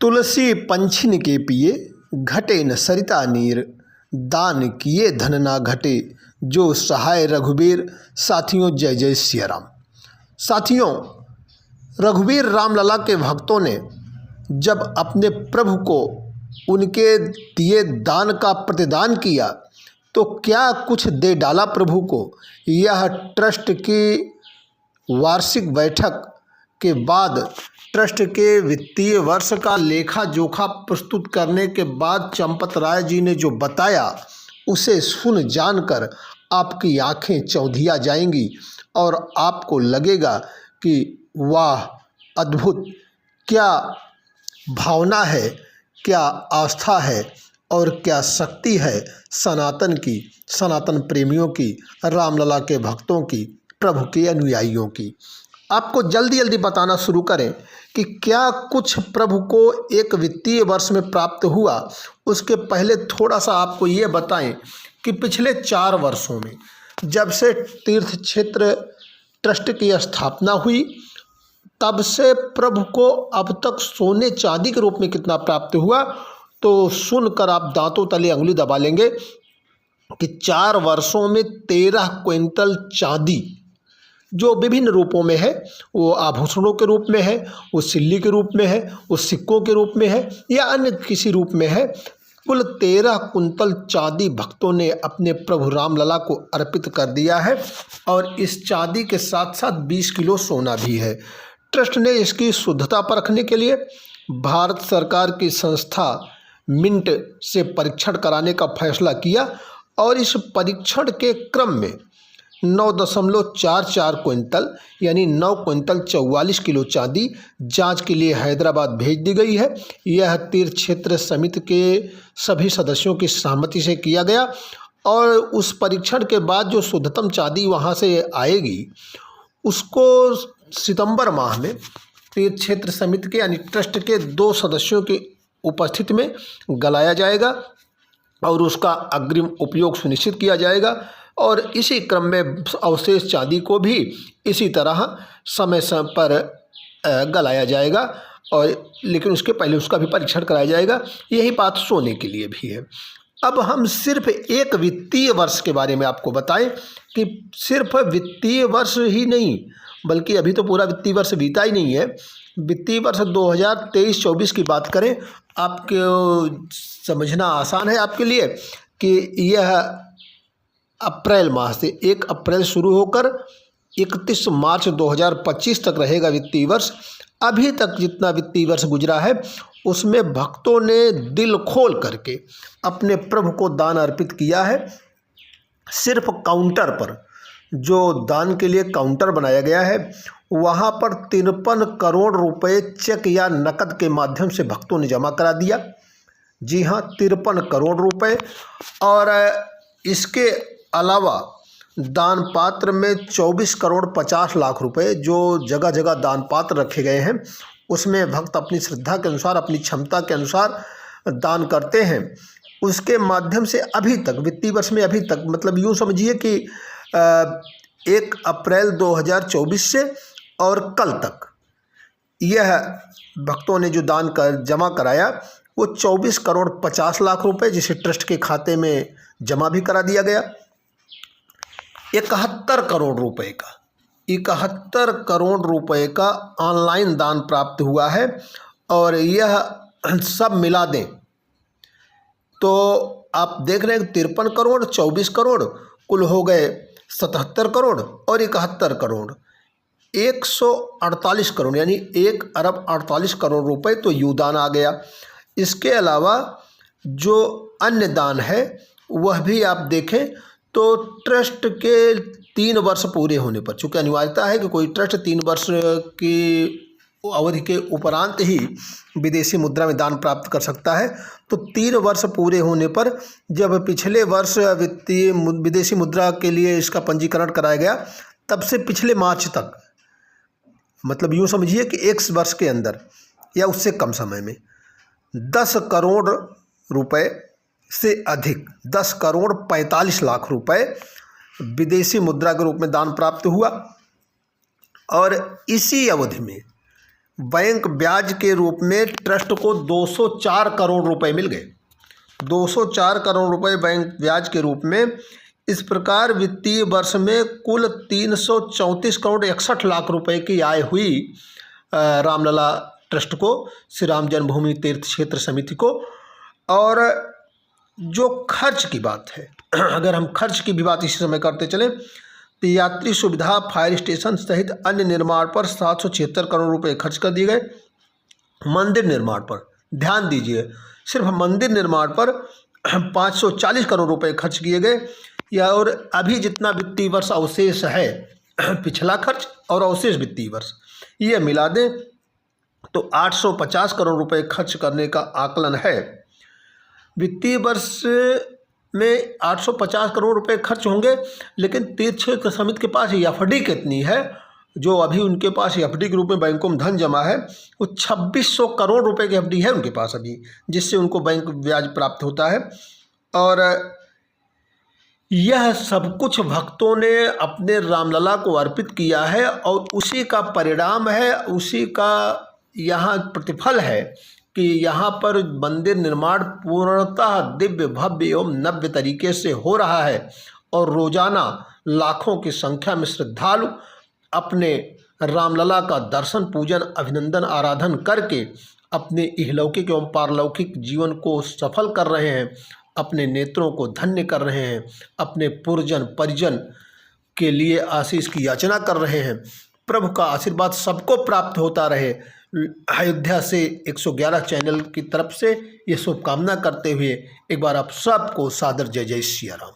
तुलसी पंछिन के पिए, घटे न सरिता नीर। दान किए धन ना घटे, जो सहाय रघुबीर। साथियों, जय जय सिया राम। साथियों, रघुवीर रामलला के भक्तों ने जब अपने प्रभु को उनके दिए दान का प्रतिदान किया तो क्या कुछ दे डाला प्रभु को। यह ट्रस्ट की वार्षिक बैठक के बाद ट्रस्ट के वित्तीय वर्ष का लेखा जोखा प्रस्तुत करने के बाद चंपत राय जी ने जो बताया, उसे सुन जानकर आपकी आंखें चौंधिया जाएंगी और आपको लगेगा कि वाह, अद्भुत, क्या भावना है, क्या आस्था है और क्या शक्ति है सनातन की, सनातन प्रेमियों की, रामलला के भक्तों की, प्रभु के अनुयायियों की। आपको जल्दी जल्दी बताना शुरू करें कि क्या कुछ प्रभु को एक वित्तीय वर्ष में प्राप्त हुआ। उसके पहले थोड़ा सा आपको ये बताएं कि पिछले 4 वर्षों में जब से तीर्थ क्षेत्र ट्रस्ट की स्थापना हुई, तब से प्रभु को अब तक सोने चांदी के रूप में कितना प्राप्त हुआ, तो सुनकर आप दांतों तले अंगुली दबा लेंगे कि 4 वर्षों में 13 क्विंटल चांदी, जो विभिन्न रूपों में है, वो आभूषणों के रूप में है, वो सिल्ली के रूप में है, वो सिक्कों के रूप में है या अन्य किसी रूप में है, कुल 13 कुंतल चांदी भक्तों ने अपने प्रभु रामलला को अर्पित कर दिया है। और इस चांदी के साथ साथ 20 किलो सोना भी है। ट्रस्ट ने इसकी शुद्धता परखने के लिए भारत सरकार की संस्था मिंट से परीक्षण कराने का फैसला किया और इस परीक्षण के क्रम में 9.44 क्विंटल यानी 9 क्विंटल 44 किलो चांदी जांच के लिए हैदराबाद भेज दी गई है। यह तीर्थ क्षेत्र समिति के सभी सदस्यों की सहमति से किया गया और उस परीक्षण के बाद जो शुद्धतम चांदी वहां से आएगी, उसको सितंबर माह में तीर्थ क्षेत्र समिति के यानी ट्रस्ट के 2 सदस्यों की उपस्थिति में गलाया जाएगा और उसका अग्रिम उपयोग सुनिश्चित किया जाएगा। और इसी क्रम में अवशेष चांदी को भी इसी तरह समय समय पर गलाया जाएगा, और लेकिन उसके पहले उसका भी परीक्षण कराया जाएगा। यही बात सोने के लिए भी है। अब हम सिर्फ एक वित्तीय वर्ष के बारे में आपको बताएं कि सिर्फ वित्तीय वर्ष ही नहीं, बल्कि अभी तो पूरा वित्तीय वर्ष बीता ही नहीं है। वित्तीय वर्ष 2023-24 की बात करें, आपको समझना आसान है आपके लिए कि यह अप्रैल माह से 1 अप्रैल शुरू होकर 31 मार्च 2025 तक रहेगा वित्तीय वर्ष। अभी तक जितना वित्तीय वर्ष गुजरा है उसमें भक्तों ने दिल खोल करके अपने प्रभु को दान अर्पित किया है। सिर्फ काउंटर पर, जो दान के लिए काउंटर बनाया गया है, वहाँ पर 53 करोड़ रुपए चेक या नकद के माध्यम से भक्तों ने जमा करा दिया। जी हाँ, 53 करोड़ रुपए। और इसके अलावा दान पात्र में 24 करोड़ 50 लाख रुपए जो जगह जगह दान पात्र रखे गए हैं, उसमें भक्त अपनी श्रद्धा के अनुसार, अपनी क्षमता के अनुसार दान करते हैं। उसके माध्यम से अभी तक वित्तीय वर्ष में, अभी तक मतलब यूँ समझिए कि 1 अप्रैल 2024 से और कल तक यह भक्तों ने जो दान कर जमा कराया वो 24 करोड़ 50 लाख रुपए, जिसे ट्रस्ट के खाते में जमा भी करा दिया गया। 71 करोड़ रुपए का 71 करोड़ रुपए का ऑनलाइन दान प्राप्त हुआ है। और यह सब मिला दें तो आप देख रहे हैं 53 करोड़, 24 करोड़, कुल हो गए 77 करोड़ और 71 करोड़, 148 करोड़ यानी 1 अरब 48 करोड़ रुपए तो युदान आ गया। इसके अलावा जो अन्य दान है वह भी आप देखें तो ट्रस्ट के 3 वर्ष पूरे होने पर, चूँकि अनिवार्यता है कि कोई ट्रस्ट 3 वर्ष की अवधि के उपरांत ही विदेशी मुद्रा में दान प्राप्त कर सकता है, तो 3 वर्ष पूरे होने पर जब पिछले वर्ष विदेशी मुद्रा के लिए इसका पंजीकरण कराया गया, तब से पिछले मार्च तक, मतलब यूँ समझिए कि 1 वर्ष के अंदर या उससे कम समय में 10 करोड़ रुपए से अधिक, 10 करोड़ 45 लाख रुपए विदेशी मुद्रा के रूप में दान प्राप्त हुआ। और इसी अवधि में बैंक ब्याज के रूप में ट्रस्ट को 204 करोड़ रुपए मिल गए। 204 करोड़ रुपए बैंक ब्याज के रूप में। इस प्रकार वित्तीय वर्ष में कुल 334 करोड़ 61 लाख रुपए की आय हुई रामलला ट्रस्ट को, श्री राम जन्मभूमि तीर्थ क्षेत्र समिति को। और जो खर्च की बात है, अगर हम खर्च की भी बात इसी समय करते चलें तो यात्री सुविधा, फायर स्टेशन सहित अन्य निर्माण पर 776 करोड़ रुपए खर्च कर दिए गए। मंदिर निर्माण पर ध्यान दीजिए, सिर्फ मंदिर निर्माण पर 540 करोड़ रुपए खर्च किए गए। या और अभी जितना वित्तीय वर्ष अवशेष है, पिछला खर्च और अवशेष वित्तीय वर्ष, ये मिला दें तो 850 करोड़ रुपए खर्च करने का आकलन है। वित्तीय वर्ष में 850 करोड़ रुपए खर्च होंगे, लेकिन तीर्थ क्षेत्र समिति के पास एफडी कितनी है, जो अभी उनके पास एफडी के रूप में बैंकों में धन जमा है, वो 2600 करोड़ रुपए की एफडी है उनके पास अभी, जिससे उनको बैंक ब्याज प्राप्त होता है। और यह सब कुछ भक्तों ने अपने रामलला को अर्पित किया है और उसी का परिणाम है, उसी का यहाँ प्रतिफल है कि यहाँ पर मंदिर निर्माण पूर्णतः दिव्य, भव्य एवं नव्य तरीके से हो रहा है। और रोजाना लाखों की संख्या में श्रद्धालु अपने रामलला का दर्शन, पूजन, अभिनंदन, आराधन करके अपने इहलौकिक एवं पारलौकिक जीवन को सफल कर रहे हैं, अपने नेत्रों को धन्य कर रहे हैं, अपने पुरजन परिजन के लिए आशीष की याचना कर रहे हैं। प्रभु का आशीर्वाद सबको प्राप्त होता रहे। अयोध्या से 111 चैनल की तरफ से ये शुभकामना करते हुए एक बार आप सबको सादर जय जय सिया राम।